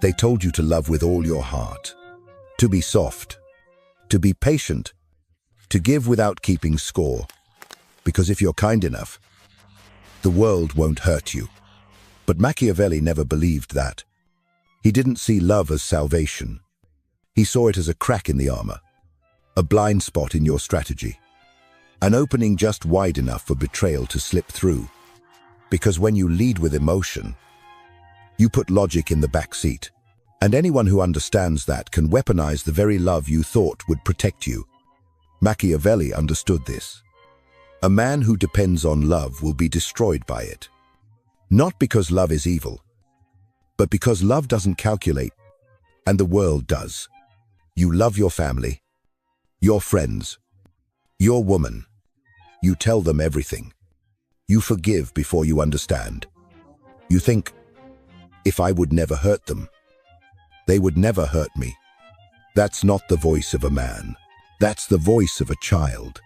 They told you to love with all your heart, to be soft, to be patient, to give without keeping score, because if you're kind enough, the world won't hurt you. But Machiavelli never believed that. He didn't see love as salvation. He saw it as a crack in the armor, a blind spot in your strategy, an opening just wide enough for betrayal to slip through. Because when you lead with emotion, you put logic in the back seat, and anyone who understands that can weaponize the very love you thought would protect you. Machiavelli understood this. A man who depends on love will be destroyed by it. Not because love is evil, but because love doesn't calculate, and the world does. You love your family, your friends, your woman. You tell them everything. You forgive before you understand. You think, if I would never hurt them, they would never hurt me. That's not the voice of a man. That's the voice of a child.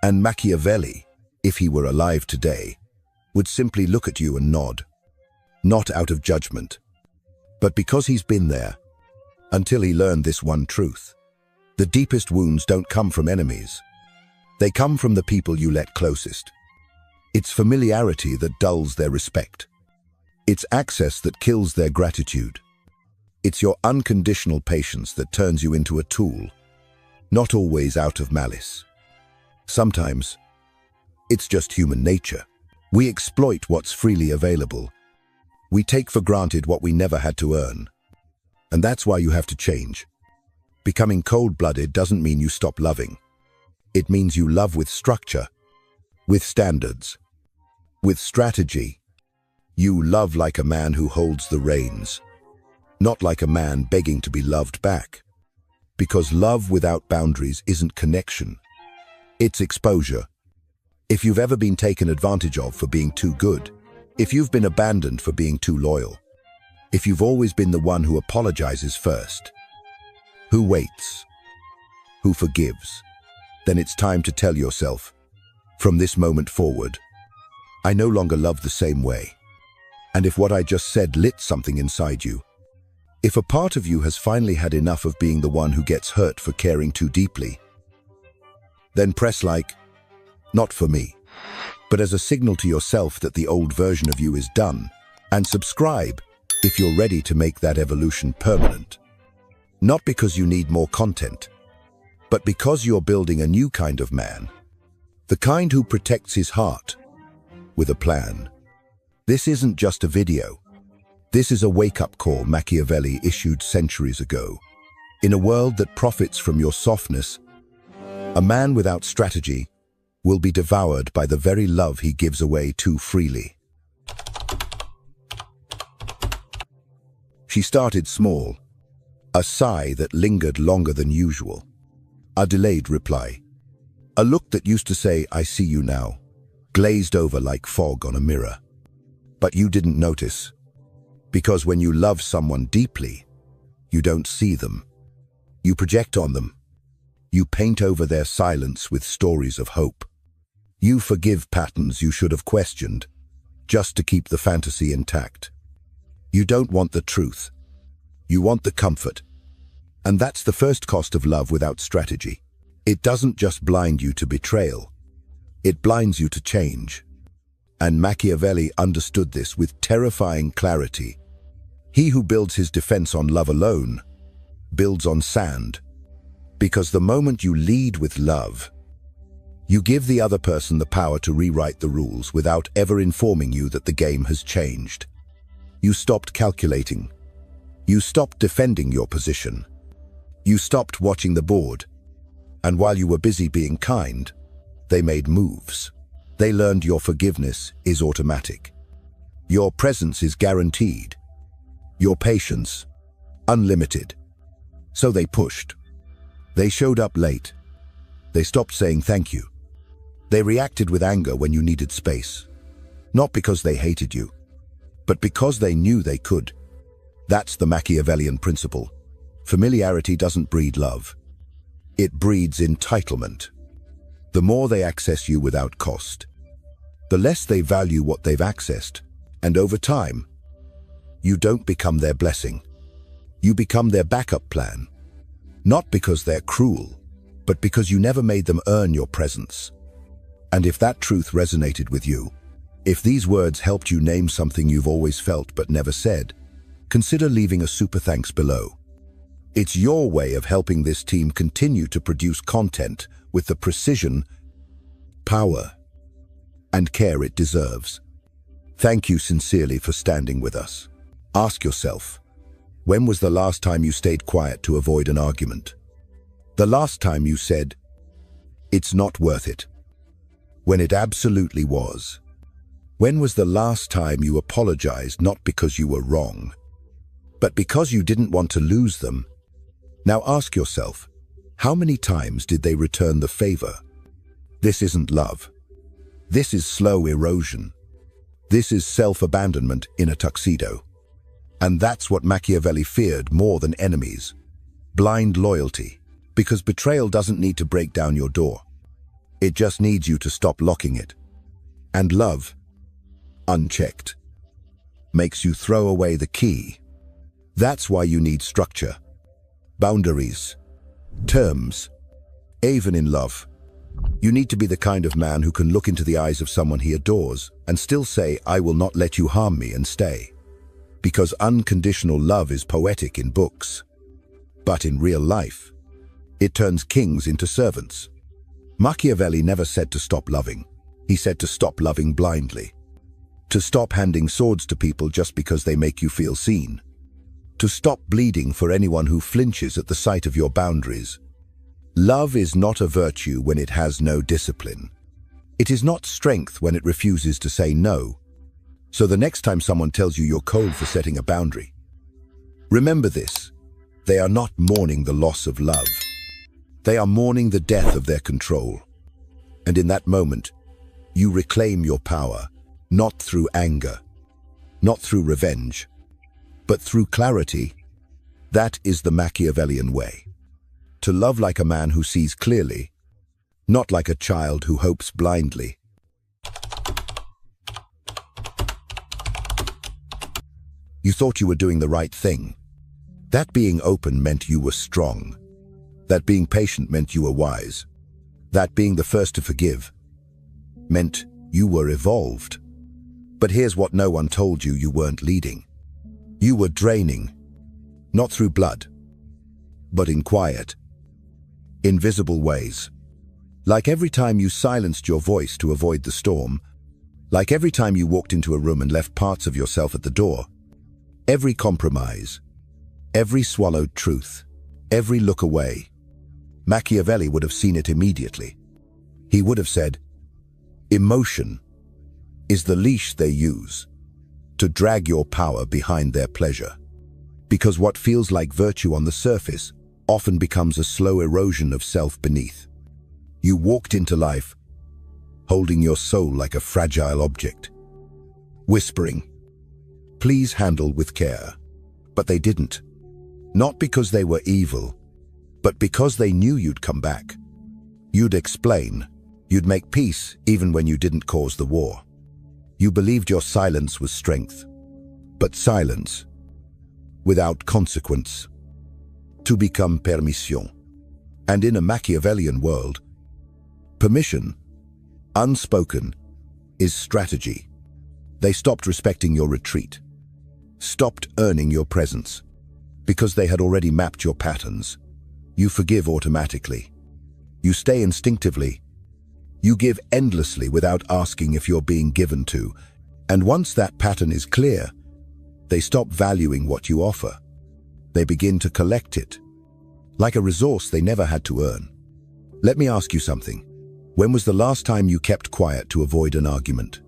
And Machiavelli, if he were alive today, would simply look at you and nod. Not out of judgment, but because he's been there, until he learned this one truth. The deepest wounds don't come from enemies. They come from the people you let closest. It's familiarity that dulls their respect. It's access that kills their gratitude. It's your unconditional patience that turns you into a tool, not always out of malice. Sometimes, it's just human nature. We exploit what's freely available. We take for granted what we never had to earn. And that's why you have to change. Becoming cold-blooded doesn't mean you stop loving. It means you love with structure, with standards, with strategy. You love like a man who holds the reins, not like a man begging to be loved back. Because love without boundaries isn't connection. It's exposure. If you've ever been taken advantage of for being too good, if you've been abandoned for being too loyal, if you've always been the one who apologizes first, who waits, who forgives, then it's time to tell yourself, from this moment forward, I no longer love the same way. And if what I just said lit something inside you, if a part of you has finally had enough of being the one who gets hurt for caring too deeply, then press like, not for me, but as a signal to yourself that the old version of you is done, and subscribe if you're ready to make that evolution permanent. Not because you need more content, but because you're building a new kind of man, the kind who protects his heart with a plan. This isn't just a video. This is a wake-up call Machiavelli issued centuries ago. In a world that profits from your softness, a man without strategy will be devoured by the very love he gives away too freely. She started small, a sigh that lingered longer than usual, a delayed reply, a look that used to say, I see you now, glazed over like fog on a mirror. But you didn't notice, because when you love someone deeply, you don't see them. You project on them. You paint over their silence with stories of hope. You forgive patterns you should have questioned, just to keep the fantasy intact. You don't want the truth. You want the comfort. And that's the first cost of love without strategy. It doesn't just blind you to betrayal. It blinds you to change. And Machiavelli understood this with terrifying clarity. He who builds his defense on love alone builds on sand. Because the moment you lead with love, you give the other person the power to rewrite the rules without ever informing you that the game has changed. You stopped calculating. You stopped defending your position. You stopped watching the board. And while you were busy being kind, they made moves. They learned your forgiveness is automatic. Your presence is guaranteed. Your patience, unlimited. So they pushed. They showed up late. They stopped saying thank you. They reacted with anger when you needed space. Not because they hated you, but because they knew they could. That's the Machiavellian principle. Familiarity doesn't breed love. It breeds entitlement. The more they access you without cost, the less they value what they've accessed, and over time, you don't become their blessing. You become their backup plan, not because they're cruel, but because you never made them earn your presence. And if that truth resonated with you, if these words helped you name something you've always felt but never said, consider leaving a super thanks below. It's your way of helping this team continue to produce content with the precision, power, and care it deserves. Thank you sincerely for standing with us. Ask yourself, when was the last time you stayed quiet to avoid an argument? The last time you said, "It's not worth it," when it absolutely was? When was the last time you apologized not because you were wrong, but because you didn't want to lose them? Now ask yourself, how many times did they return the favor? This isn't love. This is slow erosion. This is self-abandonment in a tuxedo. And that's what Machiavelli feared more than enemies: blind loyalty. Because betrayal doesn't need to break down your door. It just needs you to stop locking it. And love, unchecked, makes you throw away the key. That's why you need structure, boundaries, terms. Even in love, you need to be the kind of man who can look into the eyes of someone he adores and still say, "I will not let you harm me," and stay. Because unconditional love is poetic in books, but in real life, it turns kings into servants. Machiavelli never said to stop loving. He said to stop loving blindly. To stop handing swords to people just because they make you feel seen. To stop bleeding for anyone who flinches at the sight of your boundaries. Love is not a virtue when it has no discipline. It is not strength when it refuses to say no. So the next time someone tells you you're cold for setting a boundary, remember this: they are not mourning the loss of love. They are mourning the death of their control. And in that moment, you reclaim your power, not through anger, not through revenge, but through clarity. That is the Machiavellian way. To love like a man who sees clearly, not like a child who hopes blindly. You thought you were doing the right thing. That being open meant you were strong. That being patient meant you were wise. That being the first to forgive meant you were evolved. But here's what no one told you: you weren't leading. You were draining, not through blood, but in quiet, invisible ways. Like every time you silenced your voice to avoid the storm, like every time you walked into a room and left parts of yourself at the door. Every compromise, every swallowed truth, every look away. Machiavelli would have seen it immediately. He would have said, emotion is the leash they use to drag your power behind their pleasure. Because what feels like virtue on the surface often becomes a slow erosion of self beneath. You walked into life holding your soul like a fragile object, whispering, "Please handle with care." But they didn't. Not because they were evil, but because they knew you'd come back. You'd explain. You'd make peace even when you didn't cause the war. You believed your silence was strength. But silence, without consequence, to become permission. And in a Machiavellian world, permission, unspoken, is strategy. They stopped respecting your retreat, stopped earning your presence, because they had already mapped your patterns. You forgive automatically. You stay instinctively. You give endlessly without asking if you're being given to. And once that pattern is clear, they stop valuing what you offer. They begin to collect it, like a resource they never had to earn. Let me ask you something. When was the last time you kept quiet to avoid an argument?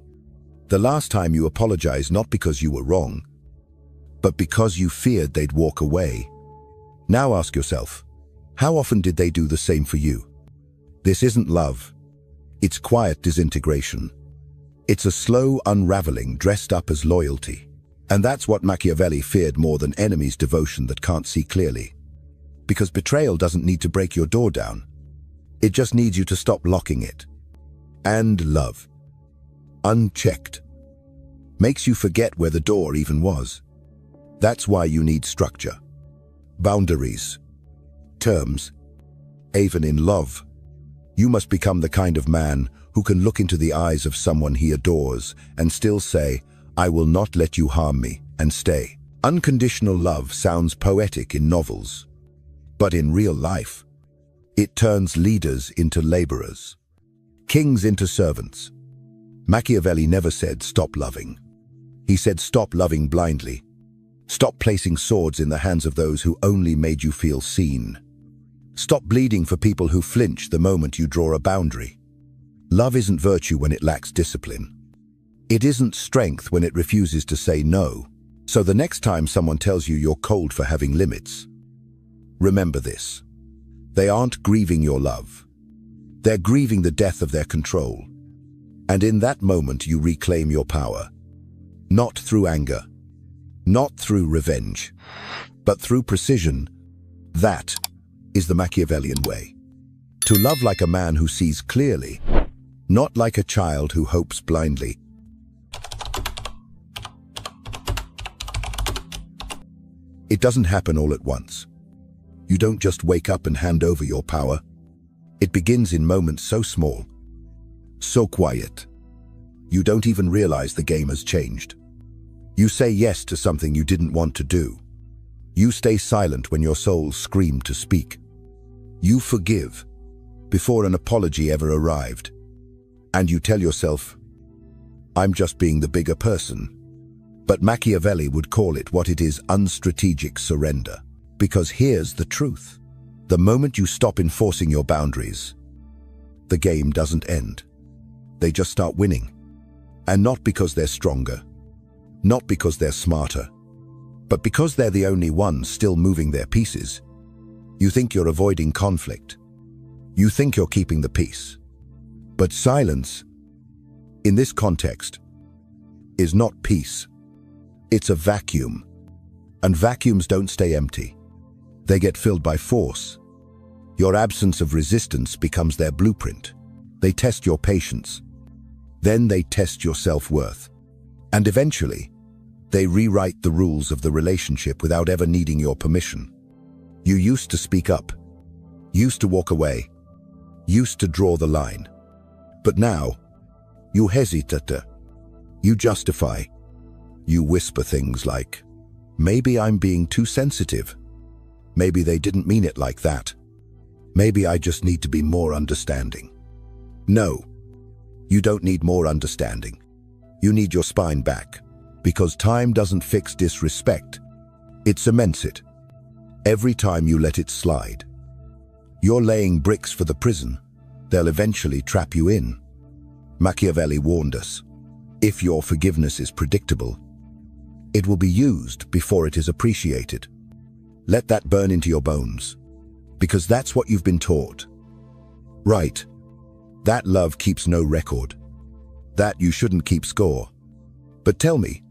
The last time you apologized not because you were wrong, but because you feared they'd walk away. Now ask yourself, how often did they do the same for you? This isn't love. It's quiet disintegration. It's a slow unraveling dressed up as loyalty. And that's what Machiavelli feared more than enemies' devotion that can't see clearly. Because betrayal doesn't need to break your door down. It just needs you to stop locking it. And love, unchecked, makes you forget where the door even was. That's why you need structure, Boundaries. Terms. Even in love. You must become the kind of man who can look into the eyes of someone he adores and still say, "I will not let you harm me," and stay. Unconditional love sounds poetic in novels, but in real life, it turns leaders into laborers, kings into servants. Machiavelli never said stop loving. He said stop loving blindly. Stop placing swords in the hands of those who only made you feel seen. Stop bleeding for people who flinch the moment you draw a boundary. Love isn't virtue when it lacks discipline. It isn't strength when it refuses to say no. So the next time someone tells you you're cold for having limits, remember this. They aren't grieving your love. They're grieving the death of their control. And in that moment you reclaim your power. Not through anger, not through revenge, but through precision. That is the Machiavellian way. To love like a man who sees clearly, not like a child who hopes blindly. It doesn't happen all at once. You don't just wake up and hand over your power. It begins in moments so small, so quiet. You don't even realize the game has changed. You say yes to something you didn't want to do. You stay silent when your soul screamed to speak. You forgive before an apology ever arrived. And you tell yourself, "I'm just being the bigger person." But Machiavelli would call it what it is: unstrategic surrender. Because here's the truth. The moment you stop enforcing your boundaries, the game doesn't end. They just start winning. And not because they're stronger, not because they're smarter, but because they're the only ones still moving their pieces. You think you're avoiding conflict. You think you're keeping the peace. But silence, in this context, is not peace. It's a vacuum. And vacuums don't stay empty. They get filled by force. Your absence of resistance becomes their blueprint. They test your patience. Then they test your self-worth. And eventually, they rewrite the rules of the relationship without ever needing your permission. You used to speak up, used to walk away, used to draw the line. But now, you hesitate, you justify, you whisper things like, "Maybe I'm being too sensitive. Maybe they didn't mean it like that. Maybe I just need to be more understanding." No, you don't need more understanding. You need your spine back. Because time doesn't fix disrespect. It cements it. Every time you let it slide. You're laying bricks for the prison. They'll eventually trap you in. Machiavelli warned us. If your forgiveness is predictable, it will be used before it is appreciated. Let that burn into your bones. Because that's what you've been taught. Right. That love keeps no record. That you shouldn't keep score. But tell me,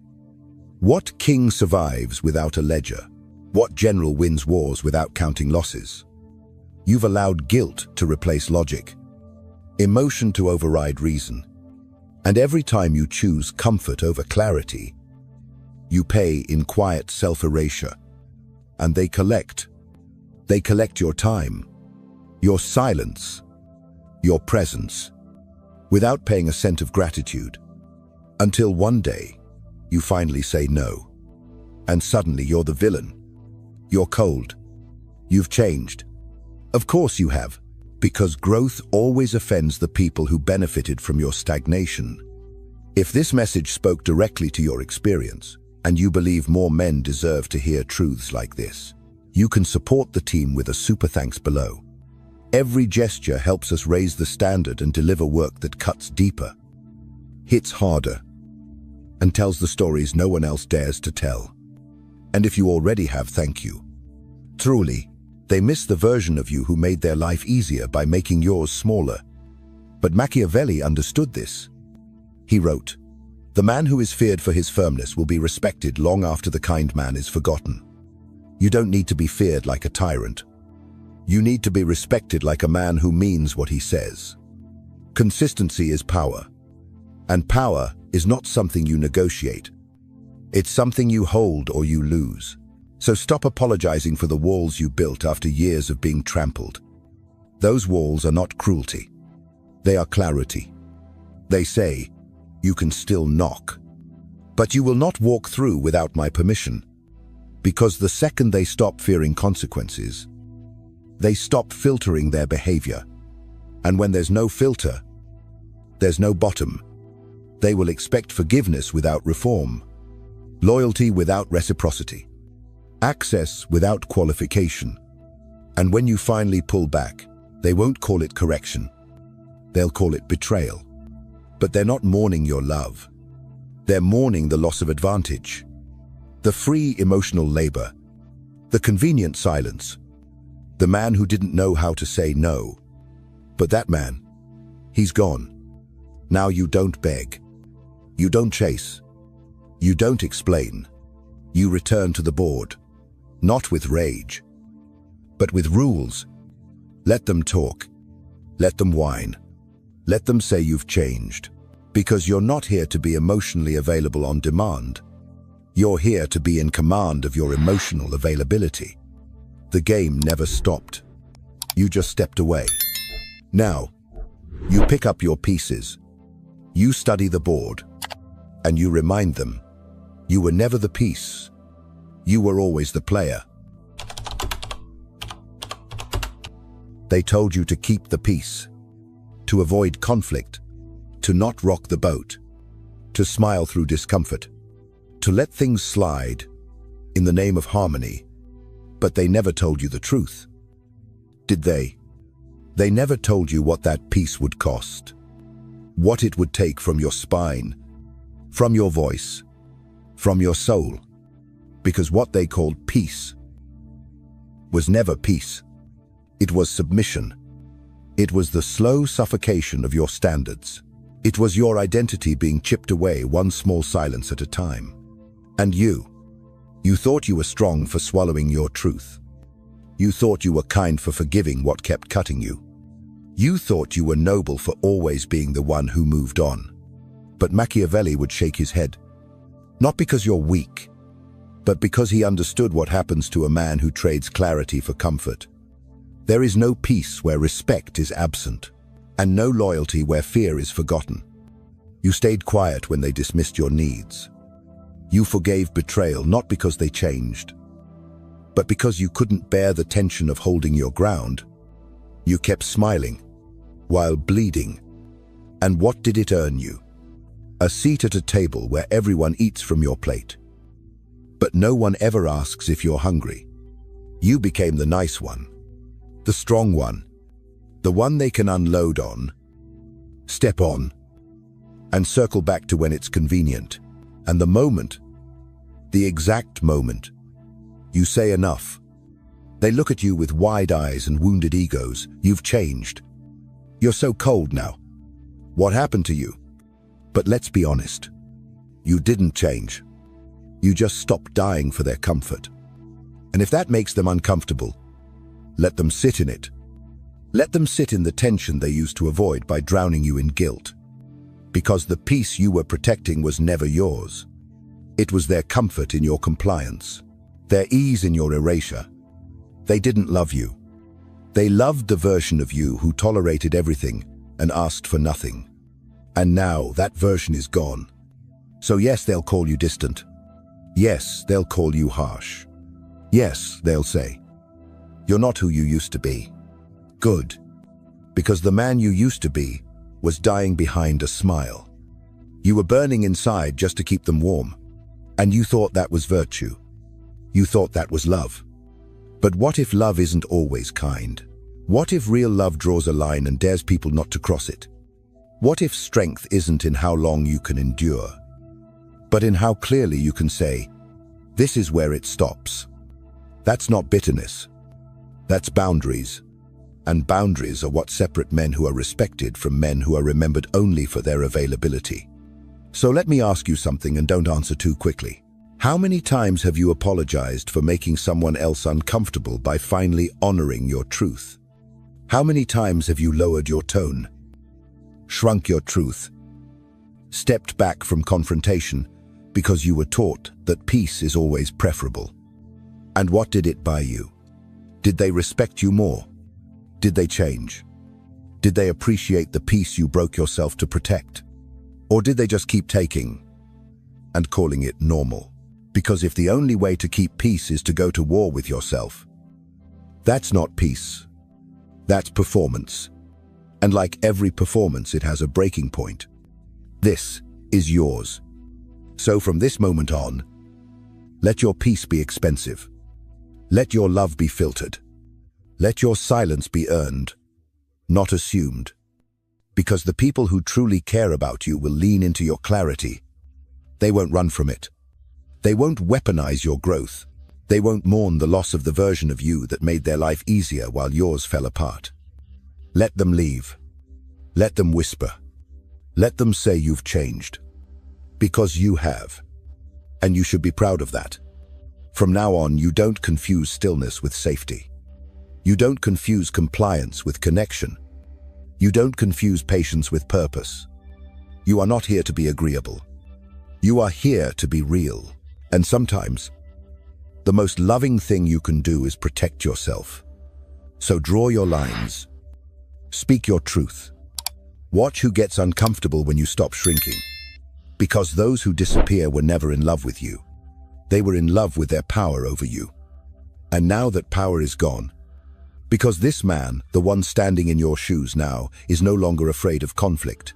what king survives without a ledger? What general wins wars without counting losses? You've allowed guilt to replace logic, emotion to override reason. And every time you choose comfort over clarity, you pay in quiet self-erasure. And they collect. They collect your time, your silence, your presence, without paying a cent of gratitude. Until one day, you finally say no. And suddenly you're the villain. You're cold. You've changed. Of course you have, because growth always offends the people who benefited from your stagnation. If this message spoke directly to your experience, and you believe more men deserve to hear truths like this, you can support the team with a super thanks below. Every gesture helps us raise the standard and deliver work that cuts deeper, hits harder, and tells the stories no one else dares to tell. And if you already have, thank you. Truly, they miss the version of you who made their life easier by making yours smaller. But Machiavelli understood this. He wrote, "The man who is feared for his firmness will be respected long after the kind man is forgotten." You don't need to be feared like a tyrant. You need to be respected like a man who means what he says. Consistency is power. And power is not something you negotiate. It's something you hold or you lose. So stop apologizing for the walls you built after years of being trampled. Those walls are not cruelty. They are clarity. They say, you can still knock, but you will not walk through without my permission. Because the second they stop fearing consequences, they stop filtering their behavior. And when there's no filter, there's no bottom. They will expect forgiveness without reform, loyalty without reciprocity, access without qualification. And when you finally pull back, they won't call it correction. They'll call it betrayal. But they're not mourning your love. They're mourning the loss of advantage, the free emotional labor, the convenient silence, the man who didn't know how to say no. But that man, he's gone. Now you don't beg. You don't chase. You don't explain. You return to the board, not with rage, but with rules. Let them talk. Let them whine. Let them say you've changed. Because you're not here to be emotionally available on demand. You're here to be in command of your emotional availability. The game never stopped. You just stepped away. Now, you pick up your pieces. You study the board. And you remind them, you were never the piece. You were always the player. They told you to keep the peace, to avoid conflict, to not rock the boat, to smile through discomfort, to let things slide in the name of harmony. But they never told you the truth. Did they? They never told you what that peace would cost, what it would take from your spine, from your voice, from your soul. Because what they called peace was never peace. It was submission. It was the slow suffocation of your standards. It was your identity being chipped away one small silence at a time. And you thought you were strong for swallowing your truth. You thought you were kind for forgiving what kept cutting you. You thought you were noble for always being the one who moved on. But Machiavelli would shake his head. Not because you're weak, but because he understood what happens to a man who trades clarity for comfort. There is no peace where respect is absent, and no loyalty where fear is forgotten. You stayed quiet when they dismissed your needs. You forgave betrayal not because they changed, but because you couldn't bear the tension of holding your ground. You kept smiling while bleeding. And what did it earn you? A seat at a table where everyone eats from your plate. But no one ever asks if you're hungry. You became the nice one, the strong one, the one they can unload on, step on, and circle back to when it's convenient. And the moment, the exact moment, you say enough, they look at you with wide eyes and wounded egos. You've changed. You're so cold now. What happened to you? But let's be honest. You didn't change. You just stopped dying for their comfort. And if that makes them uncomfortable, let them sit in it. Let them sit in the tension they used to avoid by drowning you in guilt. Because the peace you were protecting was never yours. It was their comfort in your compliance, their ease in your erasure. They didn't love you. They loved the version of you who tolerated everything and asked for nothing. And now that version is gone. So yes, they'll call you distant. Yes, they'll call you harsh. Yes, they'll say, you're not who you used to be. Good. Because the man you used to be was dying behind a smile. You were burning inside just to keep them warm. And you thought that was virtue. You thought that was love. But what if love isn't always kind? What if real love draws a line and dares people not to cross it? What if strength isn't in how long you can endure, but in how clearly you can say, this is where it stops? That's not bitterness. That's boundaries. And boundaries are what separate men who are respected from men who are remembered only for their availability. So let me ask you something, and don't answer too quickly. How many times have you apologized for making someone else uncomfortable by finally honoring your truth? How many times have you lowered your tone, shrunk your truth, stepped back from confrontation because you were taught that peace is always preferable? And what did it buy you? Did they respect you more? Did they change? Did they appreciate the peace you broke yourself to protect? Or did they just keep taking and calling it normal? Because if the only way to keep peace is to go to war with yourself, that's not peace. That's performance. And like every performance, it has a breaking point. This is yours. So from this moment on, let your peace be expensive. Let your love be filtered. Let your silence be earned, not assumed. Because the people who truly care about you will lean into your clarity. They won't run from it. They won't weaponize your growth. They won't mourn the loss of the version of you that made their life easier while yours fell apart. Let them leave. Let them whisper. Let them say you've changed. Because you have. And you should be proud of that. From now on, you don't confuse stillness with safety. You don't confuse compliance with connection. You don't confuse patience with purpose. You are not here to be agreeable. You are here to be real. And sometimes, the most loving thing you can do is protect yourself. So draw your lines. Speak your truth. Watch who gets uncomfortable when you stop shrinking. Because those who disappear were never in love with you. They were in love with their power over you. And now that power is gone, because this man, the one standing in your shoes now, is no longer afraid of conflict.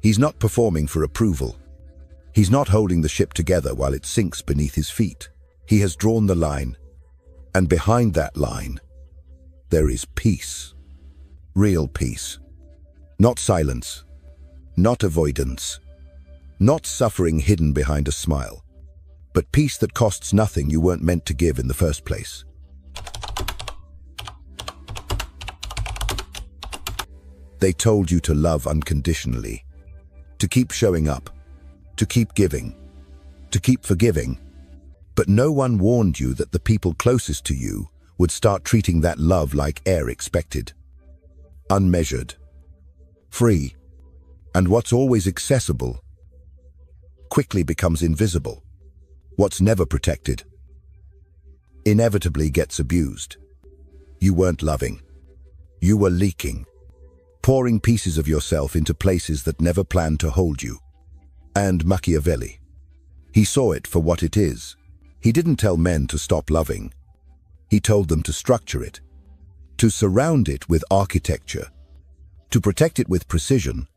He's not performing for approval. He's not holding the ship together while it sinks beneath his feet. He has drawn the line, and behind that line, there is peace. Real peace. Not silence. Not avoidance. Not suffering hidden behind a smile. But peace that costs nothing you weren't meant to give in the first place. They told you to love unconditionally, to keep showing up, to keep giving, to keep forgiving. But no one warned you that the people closest to you would start treating that love like air expected. Unmeasured. Free. And what's always accessible quickly becomes invisible. What's never protected inevitably gets abused. You weren't loving. You were leaking, pouring pieces of yourself into places that never planned to hold you. And Machiavelli, he saw it for what it is. He didn't tell men to stop loving. He told them to structure it, to surround it with architecture, to protect it with precision,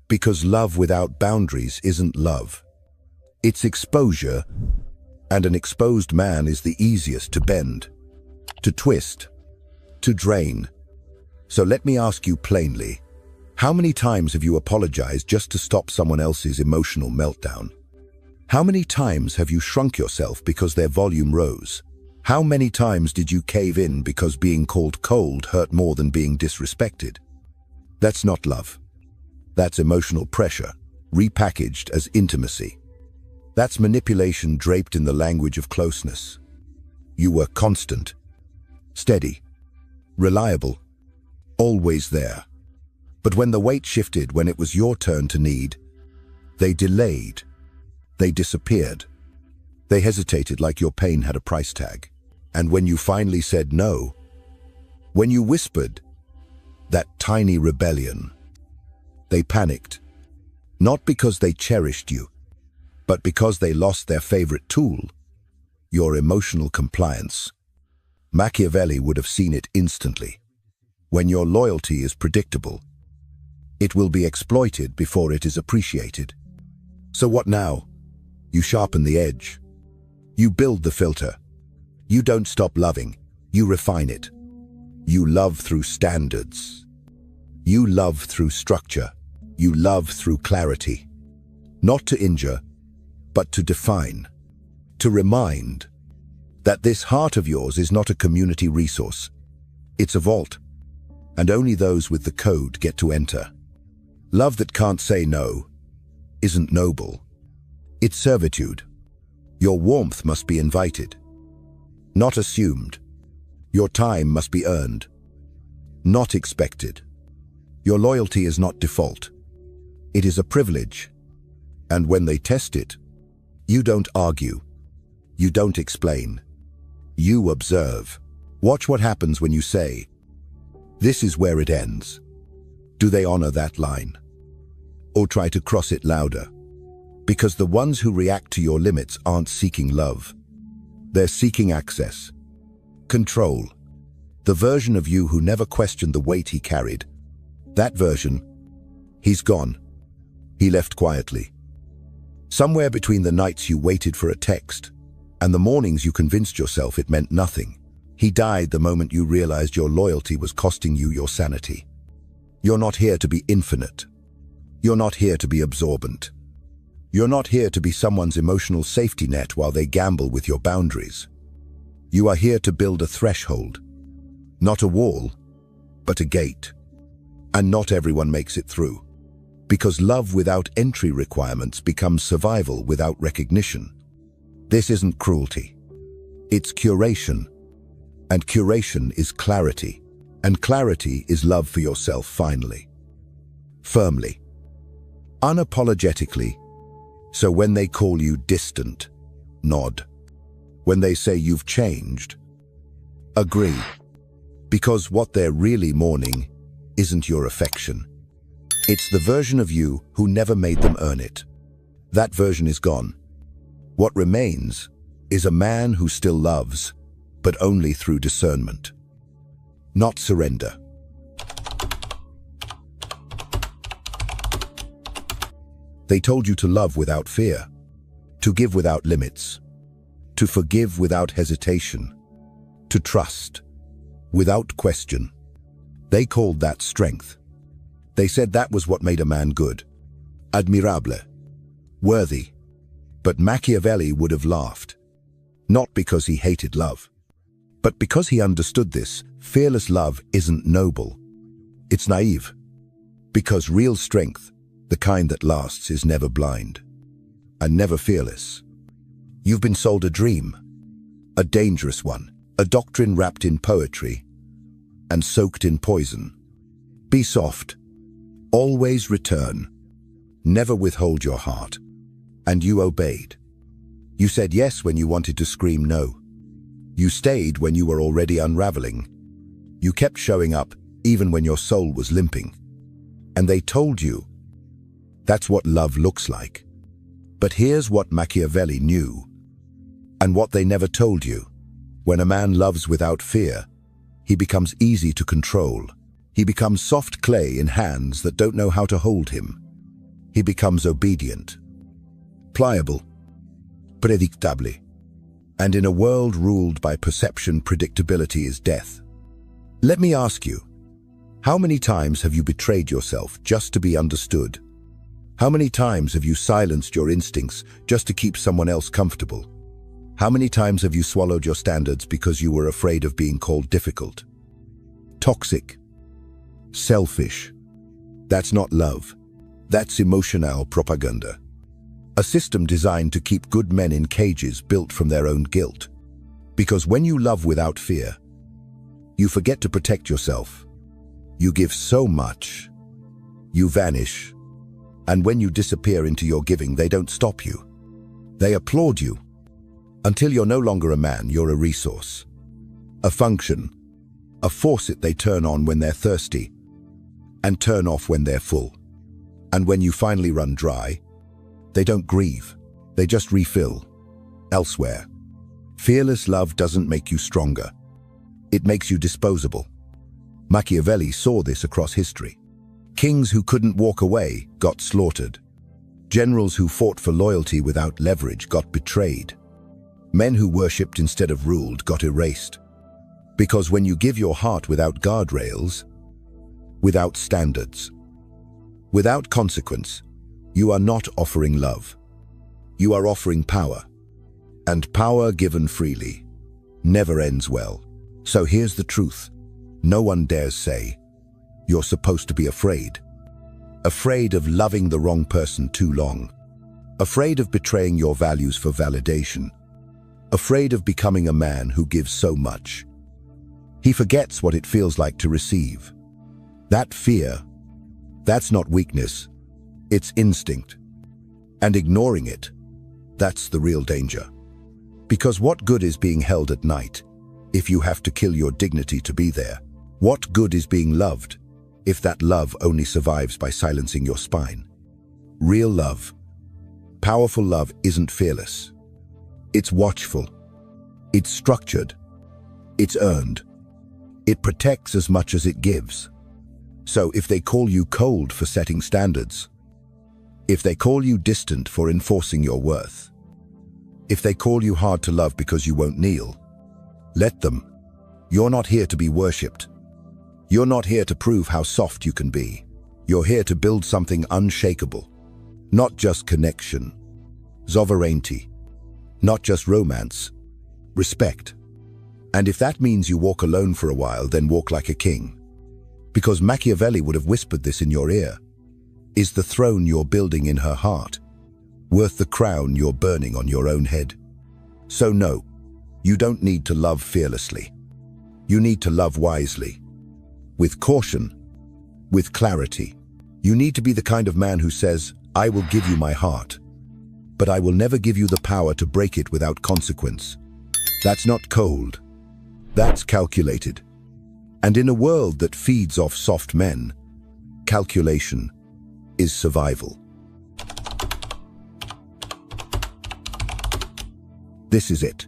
because love without boundaries isn't love. It's exposure, and an exposed man is the easiest to bend, to twist, to drain. So let me ask you plainly, how many times have you apologized just to stop someone else's emotional meltdown? How many times have you shrunk yourself because their volume rose? How many times did you cave in because being called cold hurt more than being disrespected? That's not love. That's emotional pressure, repackaged as intimacy. That's manipulation draped in the language of closeness. You were constant, steady, reliable, always there. But when the weight shifted, when it was your turn to need, they delayed, they disappeared. They hesitated like your pain had a price tag. And when you finally said no, when you whispered that tiny rebellion, they panicked, not because they cherished you, but because they lost their favorite tool, your emotional compliance. Machiavelli would have seen it instantly. When your loyalty is predictable, it will be exploited before it is appreciated. So what now? You sharpen the edge. You build the filter. You don't stop loving. You refine it. You love through standards. You love through structure. You love through clarity. Not to injure, but to define. To remind that this heart of yours is not a community resource. It's a vault, and only those with the code get to enter. Love that can't say no isn't noble. It's servitude. Your warmth must be invited, not assumed. Your time must be earned, not expected. Your loyalty is not default. It is a privilege. And when they test it, you don't argue. You don't explain. You observe. Watch what happens when you say, "This is where it ends." Do they honor that line? Or try to cross it louder? Because the ones who react to your limits aren't seeking love. They're seeking access. Control. The version of you who never questioned the weight he carried. That version, he's gone. He left quietly. Somewhere between the nights you waited for a text and the mornings you convinced yourself it meant nothing, he died the moment you realized your loyalty was costing you your sanity. You're not here to be infinite. You're not here to be absorbent. You're not here to be someone's emotional safety net while they gamble with your boundaries. You are here to build a threshold. Not a wall, but a gate. And not everyone makes it through. Because love without entry requirements becomes survival without recognition. This isn't cruelty. It's curation. And curation is clarity. And clarity is love for yourself finally. Firmly. Unapologetically. So when they call you distant, nod. When they say you've changed, agree. Because what they're really mourning isn't your affection. It's the version of you who never made them earn it. That version is gone. What remains is a man who still loves, but only through discernment. Not surrender. They told you to love without fear, to give without limits, to forgive without hesitation, to trust without question. They called that strength. They said that was what made a man good, admirable, worthy. But Machiavelli would have laughed, not because he hated love, but because he understood this. Fearless love isn't noble. It's naive. Because real strength, the kind that lasts, is never blind and never fearless. You've been sold a dream, a dangerous one, a doctrine wrapped in poetry and soaked in poison. Be soft. Always return. Never withhold your heart. And you obeyed. You said yes when you wanted to scream no. You stayed when you were already unraveling. You kept showing up even when your soul was limping. And they told you that's what love looks like. But here's what Machiavelli knew, and what they never told you. When a man loves without fear, he becomes easy to control. He becomes soft clay in hands that don't know how to hold him. He becomes obedient, pliable, predictable. And in a world ruled by perception, predictability is death. Let me ask you, how many times have you betrayed yourself just to be understood? How many times have you silenced your instincts just to keep someone else comfortable? How many times have you swallowed your standards because you were afraid of being called difficult, toxic, selfish? That's not love. That's emotional propaganda. A system designed to keep good men in cages built from their own guilt. Because when you love without fear, you forget to protect yourself. You give so much. You vanish. And when you disappear into your giving, they don't stop you. They applaud you. Until you're no longer a man, you're a resource. A function. A faucet they turn on when they're thirsty and turn off when they're full. And when you finally run dry, they don't grieve. They just refill elsewhere. Fearless love doesn't make you stronger. It makes you disposable. Machiavelli saw this across history. Kings who couldn't walk away got slaughtered. Generals who fought for loyalty without leverage got betrayed. Men who worshipped instead of ruled got erased. Because when you give your heart without guardrails, without standards, without consequence, you are not offering love. You are offering power. And power given freely never ends well. So here's the truth. No one dares say, you're supposed to be afraid. Afraid of loving the wrong person too long. Afraid of betraying your values for validation. Afraid of becoming a man who gives so much. He forgets what it feels like to receive. That fear, that's not weakness. It's instinct. And ignoring it, that's the real danger. Because what good is being held at night if you have to kill your dignity to be there? What good is being loved if that love only survives by silencing your spine? Real love, powerful love, isn't fearless. It's watchful. It's structured. It's earned. It protects as much as it gives. So if they call you cold for setting standards, if they call you distant for enforcing your worth, if they call you hard to love because you won't kneel, let them. You're not here to be worshipped. You're not here to prove how soft you can be. You're here to build something unshakable. Not just connection, sovereignty. Not just romance, respect. And if that means you walk alone for a while, then walk like a king. Because Machiavelli would have whispered this in your ear. Is the throne you're building in her heart worth the crown you're burning on your own head? So no, you don't need to love fearlessly. You need to love wisely, with caution, with clarity. You need to be the kind of man who says, I will give you my heart, but I will never give you the power to break it without consequence. That's not cold. That's calculated. And in a world that feeds off soft men, calculation is survival. This is it.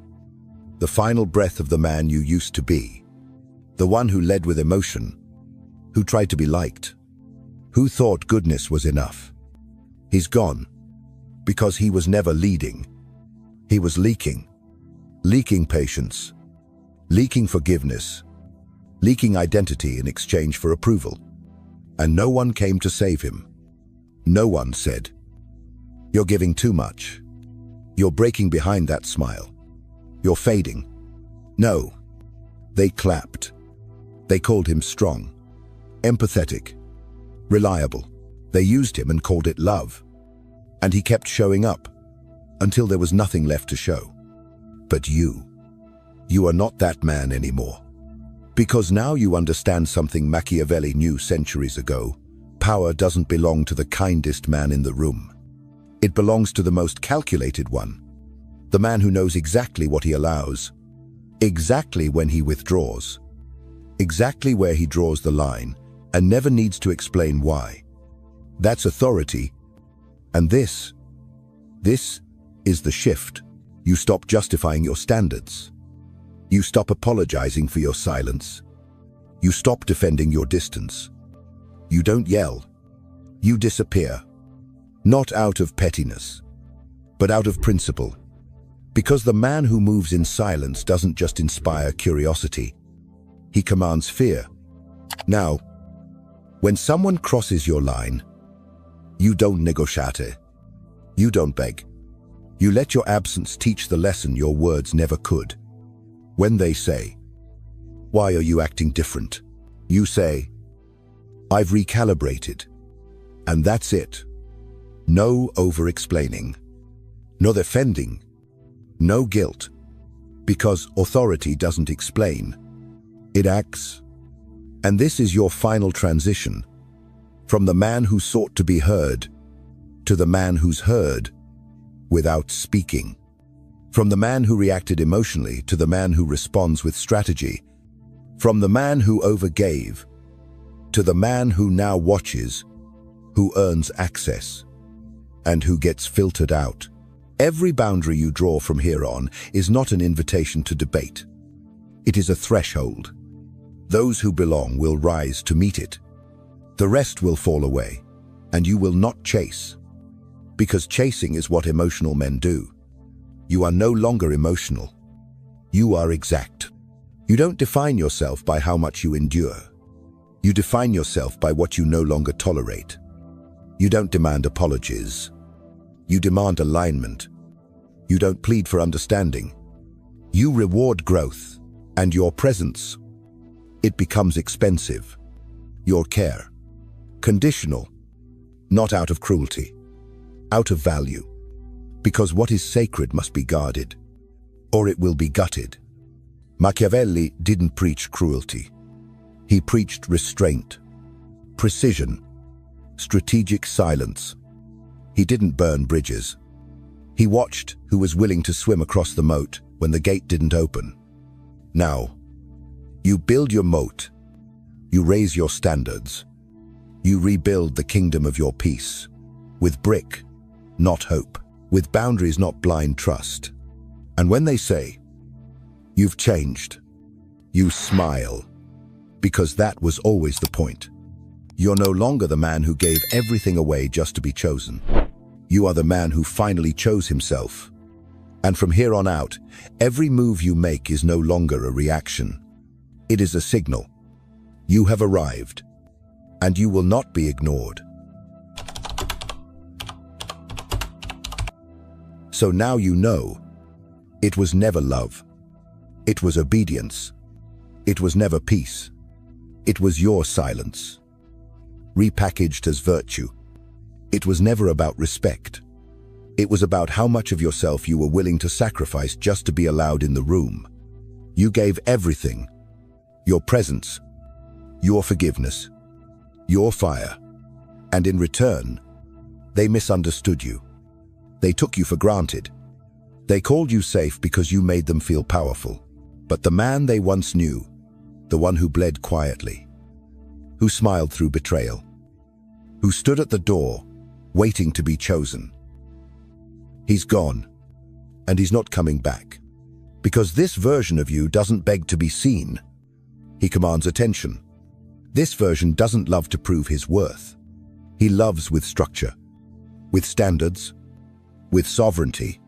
The final breath of the man you used to be. The one who led with emotion, who tried to be liked, who thought goodness was enough. He's gone because he was never leading. He was leaking. Leaking patience, leaking forgiveness, leaking identity in exchange for approval. And no one came to save him. No one said, you're giving too much. You're breaking behind that smile. You're fading. No. They clapped. They called him strong, empathetic, reliable. They used him and called it love. And he kept showing up until there was nothing left to show. But you are not that man anymore. Because now you understand something Machiavelli knew centuries ago. Power doesn't belong to the kindest man in the room. It belongs to the most calculated one. The man who knows exactly what he allows, exactly when he withdraws, exactly where he draws the line, and never needs to explain why. That's authority. And this is the shift. You stop justifying your standards. You stop apologizing for your silence. You stop defending your distance. You don't yell. You disappear. Not out of pettiness, but out of principle. Because the man who moves in silence doesn't just inspire curiosity. He commands fear. Now, when someone crosses your line, you don't negotiate. You don't beg. You let your absence teach the lesson your words never could. When they say, why are you acting different? You say, I've recalibrated. And that's it. No over-explaining. No defending. No guilt. Because authority doesn't explain. It acts. And this is your final transition. From the man who sought to be heard, to the man who's heard without speaking. From the man who reacted emotionally to the man who responds with strategy. From the man who overgave to the man who now watches, who earns access, and who gets filtered out. Every boundary you draw from here on is not an invitation to debate. It is a threshold. Those who belong will rise to meet it. The rest will fall away, and you will not chase. Because chasing is what emotional men do. You are no longer emotional. You are exact. You don't define yourself by how much you endure. You define yourself by what you no longer tolerate. You don't demand apologies. You demand alignment. You don't plead for understanding. You reward growth, and your presence. It becomes expensive. Your care. Conditional. Not out of cruelty. Out of value. Because what is sacred must be guarded, or it will be gutted. Machiavelli didn't preach cruelty. He preached restraint, precision, strategic silence. He didn't burn bridges. He watched who was willing to swim across the moat when the gate didn't open. Now, you build your moat. You raise your standards. You rebuild the kingdom of your peace. With brick, not hope. With boundaries, not blind trust. And when they say, "You've changed," you smile, because that was always the point. You're no longer the man who gave everything away just to be chosen. You are the man who finally chose himself. And from here on out, every move you make is no longer a reaction. It is a signal. You have arrived, and you will not be ignored. So now you know, it was never love. It was obedience. It was never peace. It was your silence, repackaged as virtue. It was never about respect. It was about how much of yourself you were willing to sacrifice just to be allowed in the room. You gave everything. Your presence, your forgiveness, your fire. And in return, they misunderstood you. They took you for granted. They called you safe because you made them feel powerful. But the man they once knew, the one who bled quietly, who smiled through betrayal, who stood at the door, waiting to be chosen, he's gone, and he's not coming back. Because this version of you doesn't beg to be seen. He commands attention. This version doesn't love to prove his worth. He loves with structure, with standards, with sovereignty.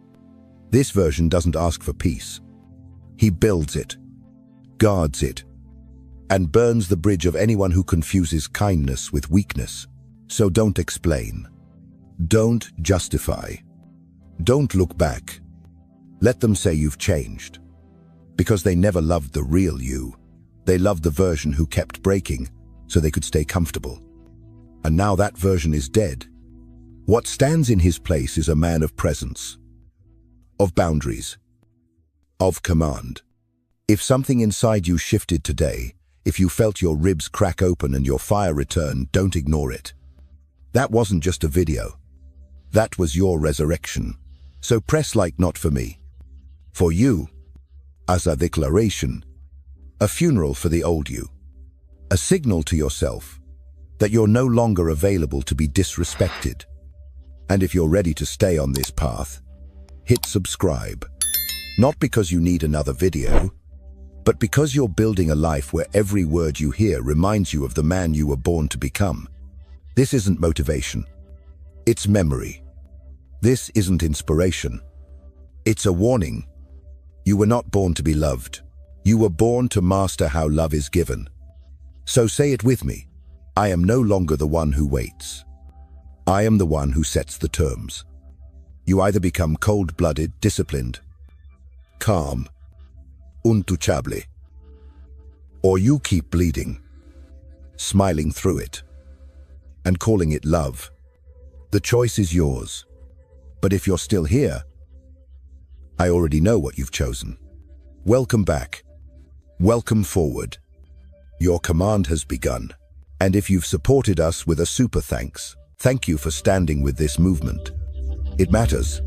This version doesn't ask for peace. He builds it, guards it, and burns the bridge of anyone who confuses kindness with weakness. So don't explain. Don't justify. Don't look back. Let them say you've changed. Because they never loved the real you. They loved the version who kept breaking so they could stay comfortable. And now that version is dead. What stands in his place is a man of presence, of boundaries, of command. If something inside you shifted today, if you felt your ribs crack open and your fire return, don't ignore it. That wasn't just a video. That was your resurrection. So press like not for me. For you, as a declaration, a funeral for the old you. A signal to yourself that you're no longer available to be disrespected. And if you're ready to stay on this path, hit subscribe. Not because you need another video, but because you're building a life where every word you hear reminds you of the man you were born to become. This isn't motivation. It's memory. This isn't inspiration. It's a warning. You were not born to be loved. You were born to master how love is given. So say it with me. I am no longer the one who waits. I am the one who sets the terms. You either become cold-blooded, disciplined, calm, untouchable, or you keep bleeding, smiling through it, and calling it love. The choice is yours. But if you're still here, I already know what you've chosen. Welcome back. Welcome forward. Your command has begun. And if you've supported us with a super thanks, thank you for standing with this movement. It matters.